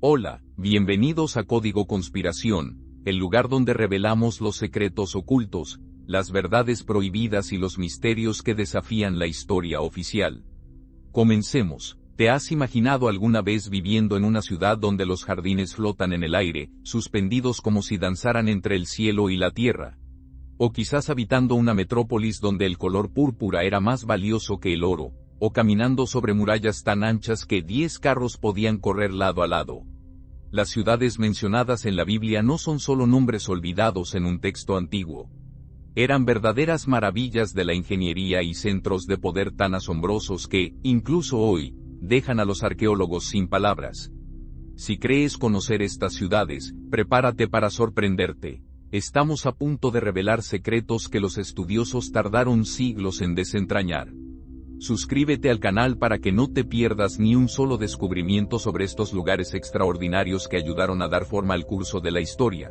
Hola, bienvenidos a Código Conspiración, el lugar donde revelamos los secretos ocultos, las verdades prohibidas y los misterios que desafían la historia oficial. Comencemos. ¿Te has imaginado alguna vez viviendo en una ciudad donde los jardines flotan en el aire, suspendidos como si danzaran entre el cielo y la tierra? O quizás habitando una metrópolis donde el color púrpura era más valioso que el oro, o caminando sobre murallas tan anchas que 10 carros podían correr lado a lado. Las ciudades mencionadas en la Biblia no son solo nombres olvidados en un texto antiguo. Eran verdaderas maravillas de la ingeniería y centros de poder tan asombrosos que, incluso hoy, dejan a los arqueólogos sin palabras. Si crees conocer estas ciudades, prepárate para sorprenderte. Estamos a punto de revelar secretos que los estudiosos tardaron siglos en desentrañar. Suscríbete al canal para que no te pierdas ni un solo descubrimiento sobre estos lugares extraordinarios que ayudaron a dar forma al curso de la historia.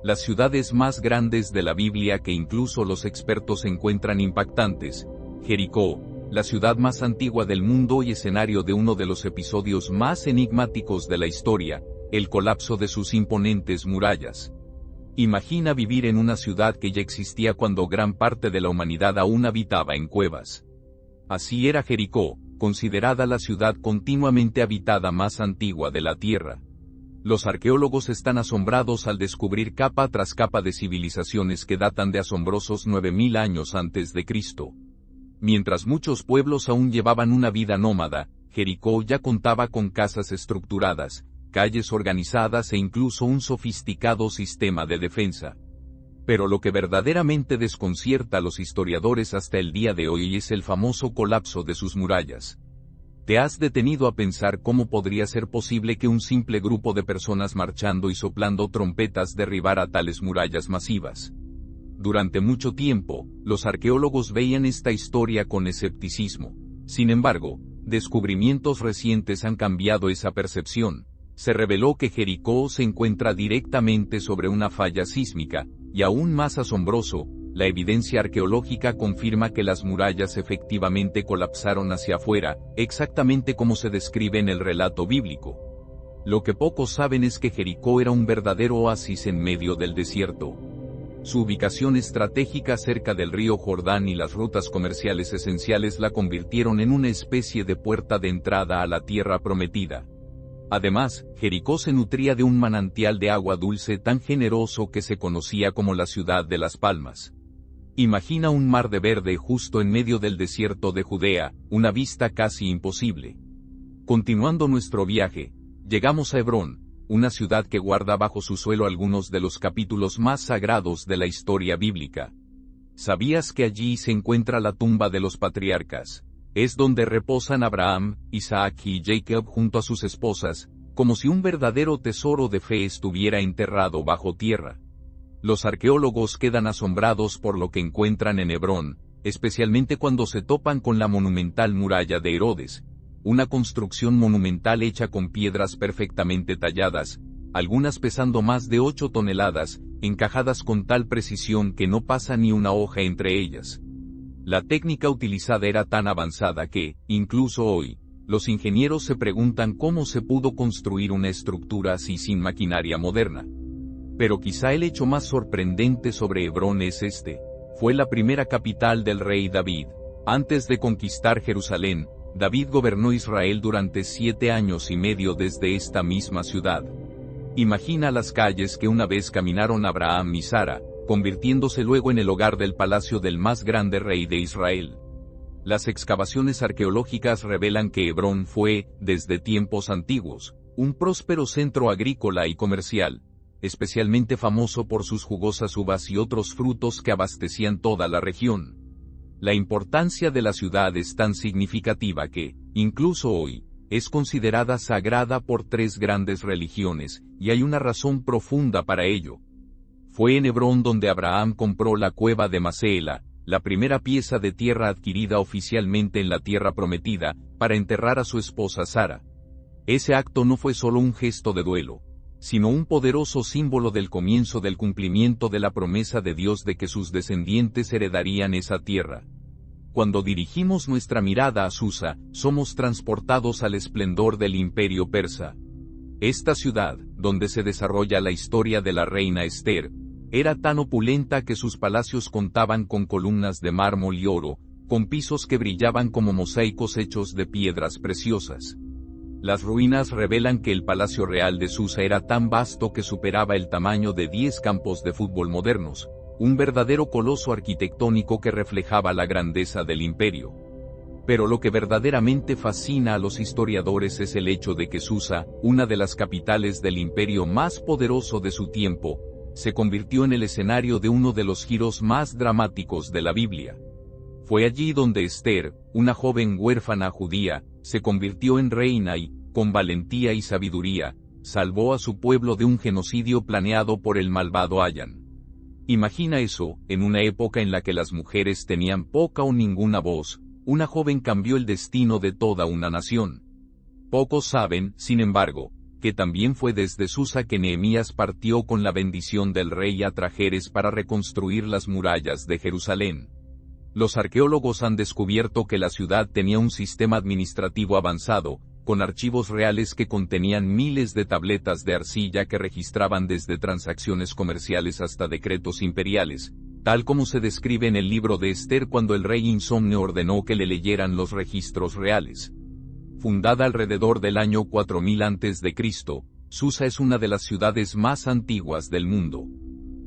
Las ciudades más grandes de la Biblia que incluso los expertos encuentran impactantes. Jericó, la ciudad más antigua del mundo y escenario de uno de los episodios más enigmáticos de la historia, el colapso de sus imponentes murallas. Imagina vivir en una ciudad que ya existía cuando gran parte de la humanidad aún habitaba en cuevas. Así era Jericó, considerada la ciudad continuamente habitada más antigua de la Tierra. Los arqueólogos están asombrados al descubrir capa tras capa de civilizaciones que datan de asombrosos 9000 años antes de Cristo. Mientras muchos pueblos aún llevaban una vida nómada, Jericó ya contaba con casas estructuradas, calles organizadas e incluso un sofisticado sistema de defensa. Pero lo que verdaderamente desconcierta a los historiadores hasta el día de hoy es el famoso colapso de sus murallas. ¿Te has detenido a pensar cómo podría ser posible que un simple grupo de personas marchando y soplando trompetas derribara tales murallas masivas? Durante mucho tiempo, los arqueólogos veían esta historia con escepticismo. Sin embargo, descubrimientos recientes han cambiado esa percepción. Se reveló que Jericó se encuentra directamente sobre una falla sísmica, y aún más asombroso, la evidencia arqueológica confirma que las murallas efectivamente colapsaron hacia afuera, exactamente como se describe en el relato bíblico. Lo que pocos saben es que Jericó era un verdadero oasis en medio del desierto. Su ubicación estratégica cerca del río Jordán y las rutas comerciales esenciales la convirtieron en una especie de puerta de entrada a la tierra prometida. Además, Jericó se nutría de un manantial de agua dulce tan generoso que se conocía como la ciudad de las palmas. Imagina un mar de verde justo en medio del desierto de Judea, una vista casi imposible. Continuando nuestro viaje, llegamos a Hebrón, una ciudad que guarda bajo su suelo algunos de los capítulos más sagrados de la historia bíblica. ¿Sabías que allí se encuentra la tumba de los patriarcas? Es donde reposan Abraham, Isaac y Jacob junto a sus esposas, como si un verdadero tesoro de fe estuviera enterrado bajo tierra. Los arqueólogos quedan asombrados por lo que encuentran en Hebrón, especialmente cuando se topan con la monumental muralla de Herodes, una construcción monumental hecha con piedras perfectamente talladas, algunas pesando más de 8 toneladas, encajadas con tal precisión que no pasa ni una hoja entre ellas. La técnica utilizada era tan avanzada que, incluso hoy, los ingenieros se preguntan cómo se pudo construir una estructura así sin maquinaria moderna. Pero quizá el hecho más sorprendente sobre Hebrón es este: fue la primera capital del rey David. Antes de conquistar Jerusalén, David gobernó Israel durante 7 años y medio desde esta misma ciudad. Imagina las calles que una vez caminaron Abraham y Sara, convirtiéndose luego en el hogar del palacio del más grande rey de Israel. Las excavaciones arqueológicas revelan que Hebrón fue, desde tiempos antiguos, un próspero centro agrícola y comercial, especialmente famoso por sus jugosas uvas y otros frutos que abastecían toda la región. La importancia de la ciudad es tan significativa que, incluso hoy, es considerada sagrada por 3 grandes religiones, y hay una razón profunda para ello. Fue en Hebrón donde Abraham compró la cueva de Macela, la primera pieza de tierra adquirida oficialmente en la tierra prometida, para enterrar a su esposa Sara. Ese acto no fue solo un gesto de duelo, sino un poderoso símbolo del comienzo del cumplimiento de la promesa de Dios de que sus descendientes heredarían esa tierra. Cuando dirigimos nuestra mirada a Susa, somos transportados al esplendor del imperio persa. Esta ciudad, donde se desarrolla la historia de la reina Esther, era tan opulenta que sus palacios contaban con columnas de mármol y oro, con pisos que brillaban como mosaicos hechos de piedras preciosas. Las ruinas revelan que el Palacio Real de Susa era tan vasto que superaba el tamaño de 10 campos de fútbol modernos, un verdadero coloso arquitectónico que reflejaba la grandeza del imperio. Pero lo que verdaderamente fascina a los historiadores es el hecho de que Susa, una de las capitales del imperio más poderoso de su tiempo, se convirtió en el escenario de uno de los giros más dramáticos de la Biblia. Fue allí donde Esther, una joven huérfana judía, se convirtió en reina y, con valentía y sabiduría, salvó a su pueblo de un genocidio planeado por el malvado Ayan. Imagina eso, en una época en la que las mujeres tenían poca o ninguna voz, una joven cambió el destino de toda una nación. Pocos saben, sin embargo, que también fue desde Susa que Nehemías partió con la bendición del rey Atrajeres para reconstruir las murallas de Jerusalén. Los arqueólogos han descubierto que la ciudad tenía un sistema administrativo avanzado, con archivos reales que contenían miles de tabletas de arcilla que registraban desde transacciones comerciales hasta decretos imperiales, tal como se describe en el libro de Esther cuando el rey Insomnio ordenó que le leyeran los registros reales. Fundada alrededor del año 4000 a.C., Susa es una de las ciudades más antiguas del mundo.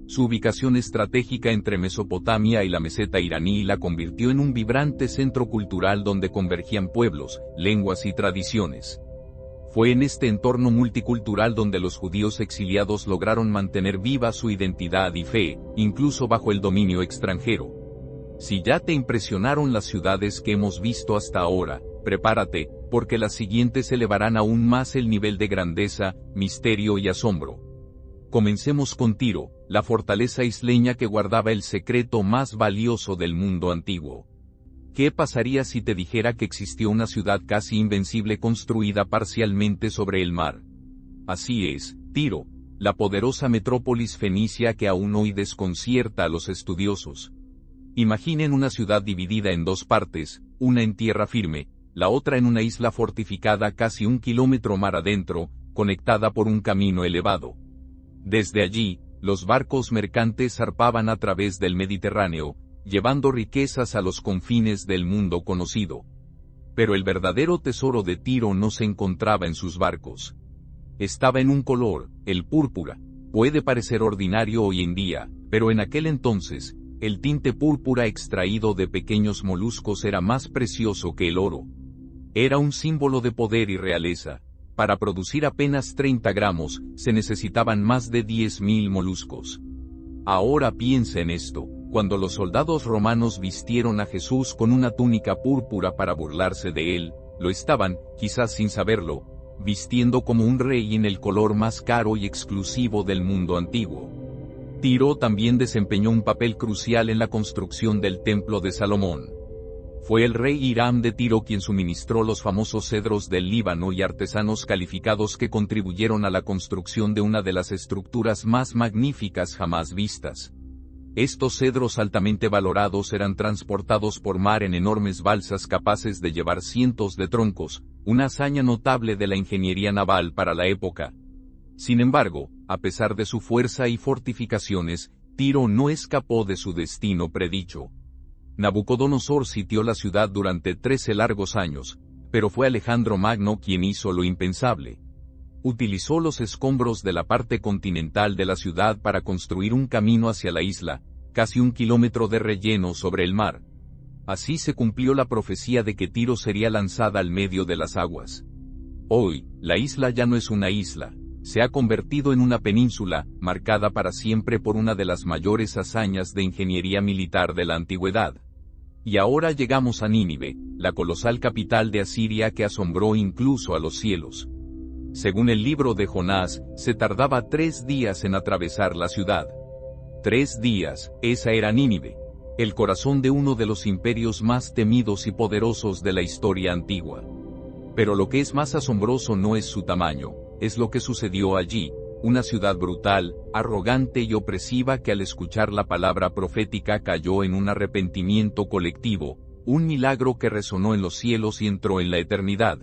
Su ubicación estratégica entre Mesopotamia y la meseta iraní la convirtió en un vibrante centro cultural donde convergían pueblos, lenguas y tradiciones. Fue en este entorno multicultural donde los judíos exiliados lograron mantener viva su identidad y fe, incluso bajo el dominio extranjero. Si ya te impresionaron las ciudades que hemos visto hasta ahora, prepárate, porque las siguientes elevarán aún más el nivel de grandeza, misterio y asombro. Comencemos con Tiro, la fortaleza isleña que guardaba el secreto más valioso del mundo antiguo. ¿Qué pasaría si te dijera que existió una ciudad casi invencible construida parcialmente sobre el mar? Así es, Tiro, la poderosa metrópolis fenicia que aún hoy desconcierta a los estudiosos. Imaginen una ciudad dividida en dos partes, una en tierra firme, la otra en una isla fortificada casi 1 kilómetro mar adentro, conectada por un camino elevado. Desde allí, los barcos mercantes zarpaban a través del Mediterráneo, llevando riquezas a los confines del mundo conocido. Pero el verdadero tesoro de Tiro no se encontraba en sus barcos. Estaba en un color, el púrpura. Puede parecer ordinario hoy en día, pero en aquel entonces, el tinte púrpura extraído de pequeños moluscos era más precioso que el oro. Era un símbolo de poder y realeza. Para producir apenas 30 gramos, se necesitaban más de 10.000 moluscos. Ahora piensa en esto, cuando los soldados romanos vistieron a Jesús con una túnica púrpura para burlarse de él, lo estaban, quizás sin saberlo, vistiendo como un rey en el color más caro y exclusivo del mundo antiguo. Tiro también desempeñó un papel crucial en la construcción del Templo de Salomón. Fue el rey Hiram de Tiro quien suministró los famosos cedros del Líbano y artesanos calificados que contribuyeron a la construcción de una de las estructuras más magníficas jamás vistas. Estos cedros altamente valorados eran transportados por mar en enormes balsas capaces de llevar cientos de troncos, una hazaña notable de la ingeniería naval para la época. Sin embargo, a pesar de su fuerza y fortificaciones, Tiro no escapó de su destino predicho. Nabucodonosor sitió la ciudad durante 13 largos años, pero fue Alejandro Magno quien hizo lo impensable. Utilizó los escombros de la parte continental de la ciudad para construir un camino hacia la isla, casi 1 kilómetro de relleno sobre el mar. Así se cumplió la profecía de que Tiro sería lanzada al medio de las aguas. Hoy, la isla ya no es una isla, se ha convertido en una península, marcada para siempre por una de las mayores hazañas de ingeniería militar de la antigüedad. Y ahora llegamos a Nínive, la colosal capital de Asiria que asombró incluso a los cielos. Según el libro de Jonás, se tardaba 3 días en atravesar la ciudad. 3 días, esa era Nínive, el corazón de uno de los imperios más temidos y poderosos de la historia antigua. Pero lo que es más asombroso no es su tamaño, es lo que sucedió allí, una ciudad brutal, arrogante y opresiva que al escuchar la palabra profética cayó en un arrepentimiento colectivo, un milagro que resonó en los cielos y entró en la eternidad.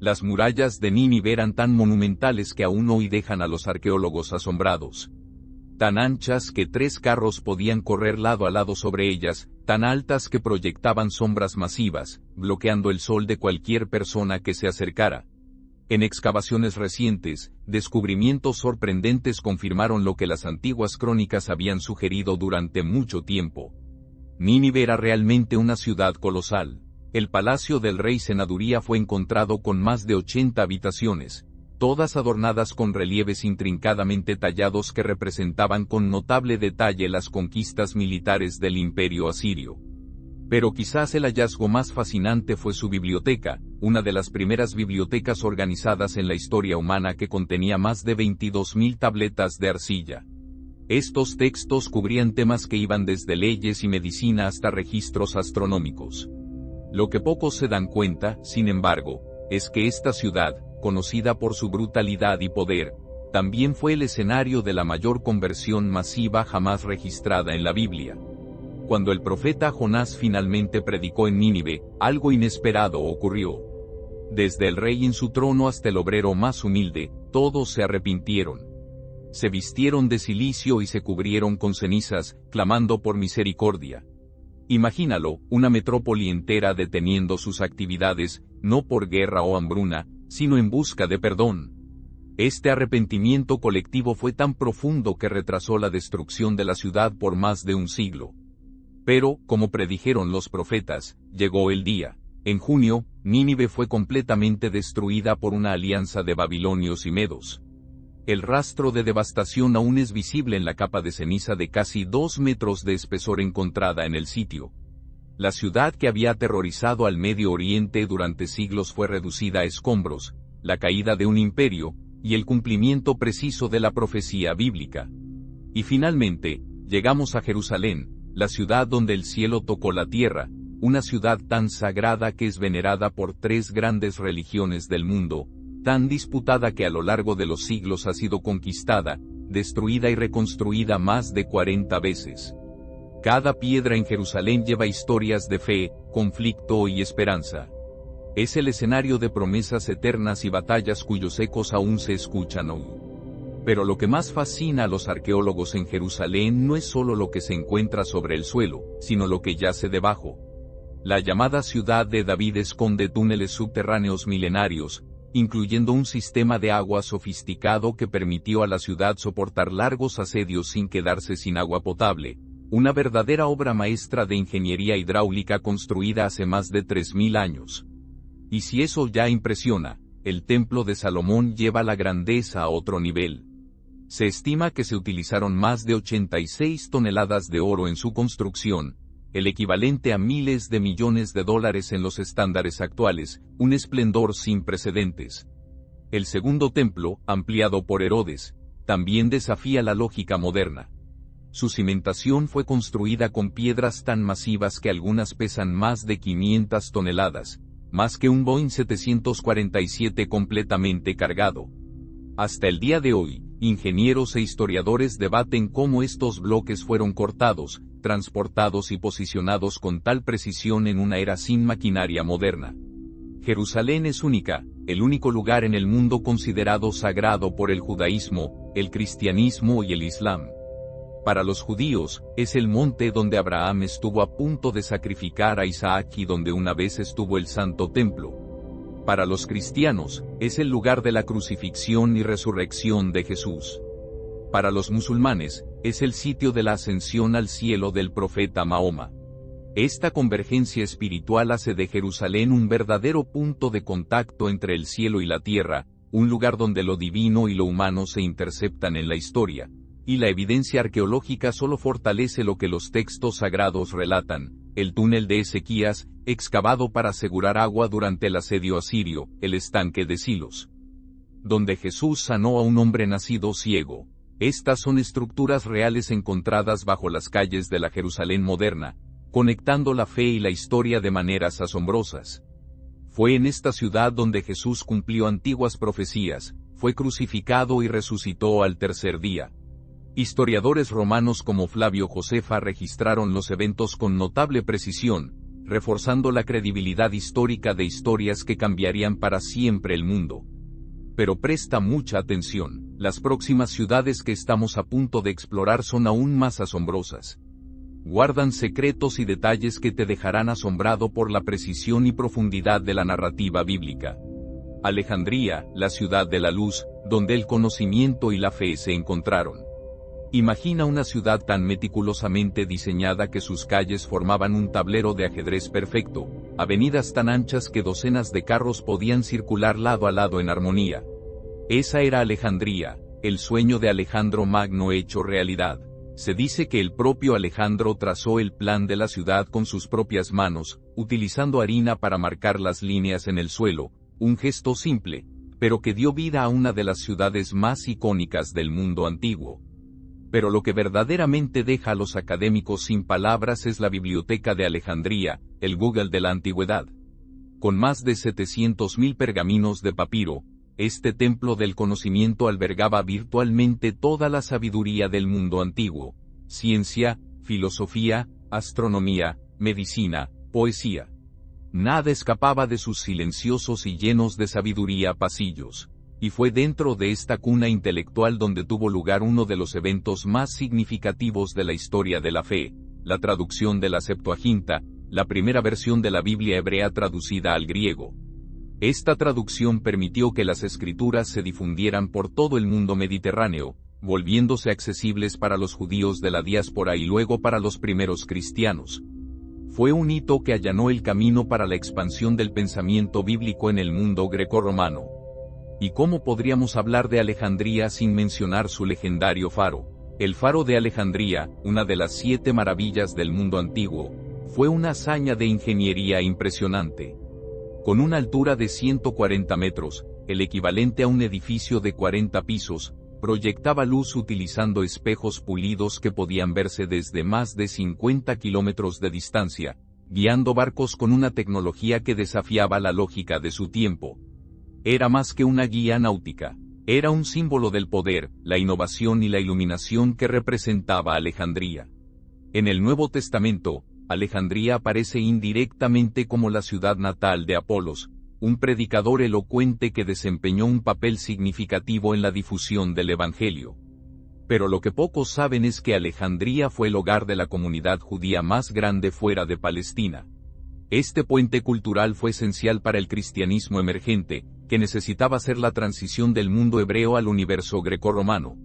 Las murallas de Nínive eran tan monumentales que aún hoy dejan a los arqueólogos asombrados. Tan anchas que 3 carros podían correr lado a lado sobre ellas, tan altas que proyectaban sombras masivas, bloqueando el sol de cualquier persona que se acercara. En excavaciones recientes, descubrimientos sorprendentes confirmaron lo que las antiguas crónicas habían sugerido durante mucho tiempo. Nínive era realmente una ciudad colosal. El palacio del rey Senaduría fue encontrado con más de 80 habitaciones, todas adornadas con relieves intrincadamente tallados que representaban con notable detalle las conquistas militares del imperio asirio. Pero quizás el hallazgo más fascinante fue su biblioteca, una de las primeras bibliotecas organizadas en la historia humana que contenía más de 22.000 tabletas de arcilla. Estos textos cubrían temas que iban desde leyes y medicina hasta registros astronómicos. Lo que pocos se dan cuenta, sin embargo, es que esta ciudad, conocida por su brutalidad y poder, también fue el escenario de la mayor conversión masiva jamás registrada en la Biblia. Cuando el profeta Jonás finalmente predicó en Nínive, algo inesperado ocurrió. Desde el rey en su trono hasta el obrero más humilde, todos se arrepintieron. Se vistieron de cilicio y se cubrieron con cenizas, clamando por misericordia. Imagínalo, una metrópoli entera deteniendo sus actividades, no por guerra o hambruna, sino en busca de perdón. Este arrepentimiento colectivo fue tan profundo que retrasó la destrucción de la ciudad por más de un siglo. Pero, como predijeron los profetas, llegó el día. En junio, Nínive fue completamente destruida por una alianza de babilonios y medos. El rastro de devastación aún es visible en la capa de ceniza de casi 2 metros de espesor encontrada en el sitio. La ciudad que había aterrorizado al Medio Oriente durante siglos fue reducida a escombros, la caída de un imperio, y el cumplimiento preciso de la profecía bíblica. Y finalmente, llegamos a Jerusalén, la ciudad donde el cielo tocó la tierra, una ciudad tan sagrada que es venerada por 3 grandes religiones del mundo, tan disputada que a lo largo de los siglos ha sido conquistada, destruida y reconstruida más de 40 veces. Cada piedra en Jerusalén lleva historias de fe, conflicto y esperanza. Es el escenario de promesas eternas y batallas cuyos ecos aún se escuchan hoy. Pero lo que más fascina a los arqueólogos en Jerusalén no es solo lo que se encuentra sobre el suelo, sino lo que yace debajo. La llamada ciudad de David esconde túneles subterráneos milenarios, incluyendo un sistema de agua sofisticado que permitió a la ciudad soportar largos asedios sin quedarse sin agua potable, una verdadera obra maestra de ingeniería hidráulica construida hace más de 3.000 años. Y si eso ya impresiona, el Templo de Salomón lleva la grandeza a otro nivel. Se estima que se utilizaron más de 86 toneladas de oro en su construcción, el equivalente a miles de millones de dólares en los estándares actuales, un esplendor sin precedentes. El segundo templo, ampliado por Herodes, también desafía la lógica moderna. Su cimentación fue construida con piedras tan masivas que algunas pesan más de 500 toneladas, más que un Boeing 747 completamente cargado. Hasta el día de hoy, ingenieros e historiadores debaten cómo estos bloques fueron cortados, transportados y posicionados con tal precisión en una era sin maquinaria moderna. Jerusalén es única, el único lugar en el mundo considerado sagrado por el judaísmo, el cristianismo y el islam. Para los judíos, es el monte donde Abraham estuvo a punto de sacrificar a Isaac y donde una vez estuvo el Santo Templo. Para los cristianos, es el lugar de la crucifixión y resurrección de Jesús. Para los musulmanes, es el sitio de la ascensión al cielo del profeta Mahoma. Esta convergencia espiritual hace de Jerusalén un verdadero punto de contacto entre el cielo y la tierra, un lugar donde lo divino y lo humano se interceptan en la historia, y la evidencia arqueológica solo fortalece lo que los textos sagrados relatan. El túnel de Ezequías, excavado para asegurar agua durante el asedio asirio, el estanque de Silos, donde Jesús sanó a un hombre nacido ciego. Estas son estructuras reales encontradas bajo las calles de la Jerusalén moderna, conectando la fe y la historia de maneras asombrosas. Fue en esta ciudad donde Jesús cumplió antiguas profecías, fue crucificado y resucitó al tercer día. Historiadores romanos como Flavio Josefa registraron los eventos con notable precisión, reforzando la credibilidad histórica de historias que cambiarían para siempre el mundo. Pero presta mucha atención, las próximas ciudades que estamos a punto de explorar son aún más asombrosas. Guardan secretos y detalles que te dejarán asombrado por la precisión y profundidad de la narrativa bíblica. Alejandría, la ciudad de la luz, donde el conocimiento y la fe se encontraron. Imagina una ciudad tan meticulosamente diseñada que sus calles formaban un tablero de ajedrez perfecto, avenidas tan anchas que docenas de carros podían circular lado a lado en armonía. Esa era Alejandría, el sueño de Alejandro Magno hecho realidad. Se dice que el propio Alejandro trazó el plan de la ciudad con sus propias manos, utilizando harina para marcar las líneas en el suelo, un gesto simple, pero que dio vida a una de las ciudades más icónicas del mundo antiguo. Pero lo que verdaderamente deja a los académicos sin palabras es la Biblioteca de Alejandría, el Google de la antigüedad. Con más de 700.000 pergaminos de papiro, este templo del conocimiento albergaba virtualmente toda la sabiduría del mundo antiguo: ciencia, filosofía, astronomía, medicina, poesía. Nada escapaba de sus silenciosos y llenos de sabiduría pasillos. Y fue dentro de esta cuna intelectual donde tuvo lugar uno de los eventos más significativos de la historia de la fe, la traducción de la Septuaginta, la primera versión de la Biblia hebrea traducida al griego. Esta traducción permitió que las escrituras se difundieran por todo el mundo mediterráneo, volviéndose accesibles para los judíos de la diáspora y luego para los primeros cristianos. Fue un hito que allanó el camino para la expansión del pensamiento bíblico en el mundo grecorromano. ¿Y cómo podríamos hablar de Alejandría sin mencionar su legendario faro? El faro de Alejandría, una de las 7 maravillas del mundo antiguo, fue una hazaña de ingeniería impresionante. Con una altura de 140 metros, el equivalente a un edificio de 40 pisos, proyectaba luz utilizando espejos pulidos que podían verse desde más de 50 kilómetros de distancia, guiando barcos con una tecnología que desafiaba la lógica de su tiempo. Era más que una guía náutica, era un símbolo del poder, la innovación y la iluminación que representaba Alejandría. En el Nuevo Testamento, Alejandría aparece indirectamente como la ciudad natal de Apolos, un predicador elocuente que desempeñó un papel significativo en la difusión del Evangelio. Pero lo que pocos saben es que Alejandría fue el hogar de la comunidad judía más grande fuera de Palestina. Este puente cultural fue esencial para el cristianismo emergente, que necesitaba hacer la transición del mundo hebreo al universo grecorromano.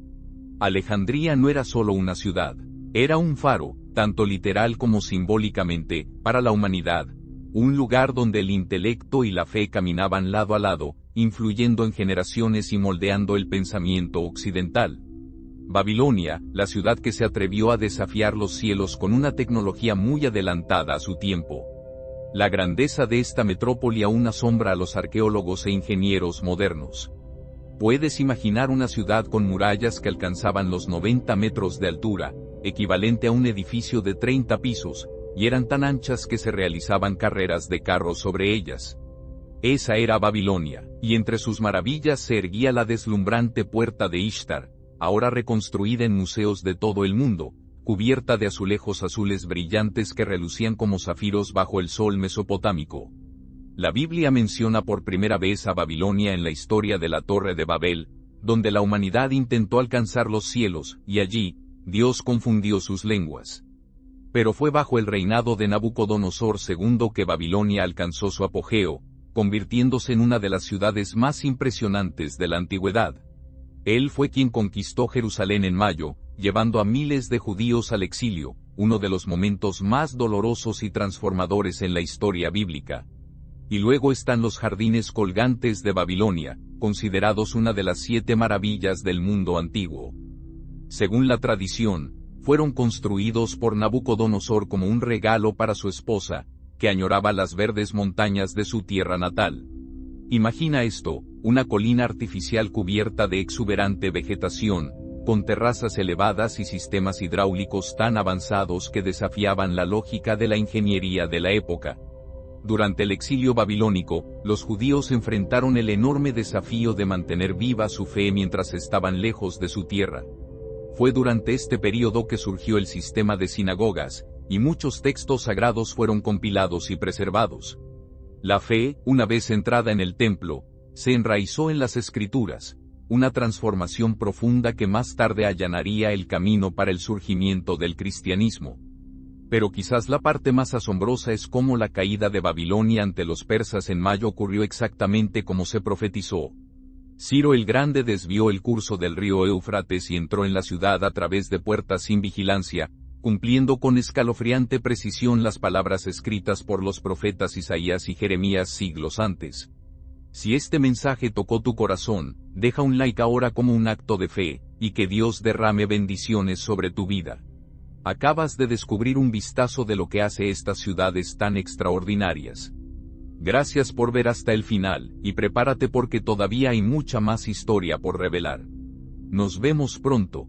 Alejandría no era solo una ciudad, era un faro, tanto literal como simbólicamente, para la humanidad, un lugar donde el intelecto y la fe caminaban lado a lado, influyendo en generaciones y moldeando el pensamiento occidental. Babilonia, la ciudad que se atrevió a desafiar los cielos con una tecnología muy adelantada a su tiempo. La grandeza de esta metrópoli aún asombra a los arqueólogos e ingenieros modernos. Puedes imaginar una ciudad con murallas que alcanzaban los 90 metros de altura, equivalente a un edificio de 30 pisos, y eran tan anchas que se realizaban carreras de carros sobre ellas. Esa era Babilonia, y entre sus maravillas se erguía la deslumbrante puerta de Ishtar, ahora reconstruida en museos de todo el mundo, cubierta de azulejos azules brillantes que relucían como zafiros bajo el sol mesopotámico. La Biblia menciona por primera vez a Babilonia en la historia de la Torre de Babel, donde la humanidad intentó alcanzar los cielos, y allí, Dios confundió sus lenguas. Pero fue bajo el reinado de Nabucodonosor II que Babilonia alcanzó su apogeo, convirtiéndose en una de las ciudades más impresionantes de la antigüedad. Él fue quien conquistó Jerusalén en mayo, llevando a miles de judíos al exilio, uno de los momentos más dolorosos y transformadores en la historia bíblica. Y luego están los jardines colgantes de Babilonia, considerados una de las 7 maravillas del mundo antiguo. Según la tradición, fueron construidos por Nabucodonosor como un regalo para su esposa, que añoraba las verdes montañas de su tierra natal. Imagina esto, una colina artificial cubierta de exuberante vegetación, con terrazas elevadas y sistemas hidráulicos tan avanzados que desafiaban la lógica de la ingeniería de la época. Durante el exilio babilónico, los judíos enfrentaron el enorme desafío de mantener viva su fe mientras estaban lejos de su tierra. Fue durante este período que surgió el sistema de sinagogas, y muchos textos sagrados fueron compilados y preservados. La fe, una vez entrada en el templo, se enraizó en las Escrituras, una transformación profunda que más tarde allanaría el camino para el surgimiento del cristianismo. Pero quizás la parte más asombrosa es cómo la caída de Babilonia ante los persas en mayo ocurrió exactamente como se profetizó. Ciro el Grande desvió el curso del río Éufrates y entró en la ciudad a través de puertas sin vigilancia, cumpliendo con escalofriante precisión las palabras escritas por los profetas Isaías y Jeremías siglos antes. Si este mensaje tocó tu corazón, deja un like ahora como un acto de fe, y que Dios derrame bendiciones sobre tu vida. Acabas de descubrir un vistazo de lo que hace estas ciudades tan extraordinarias. Gracias por ver hasta el final, y prepárate porque todavía hay mucha más historia por revelar. Nos vemos pronto.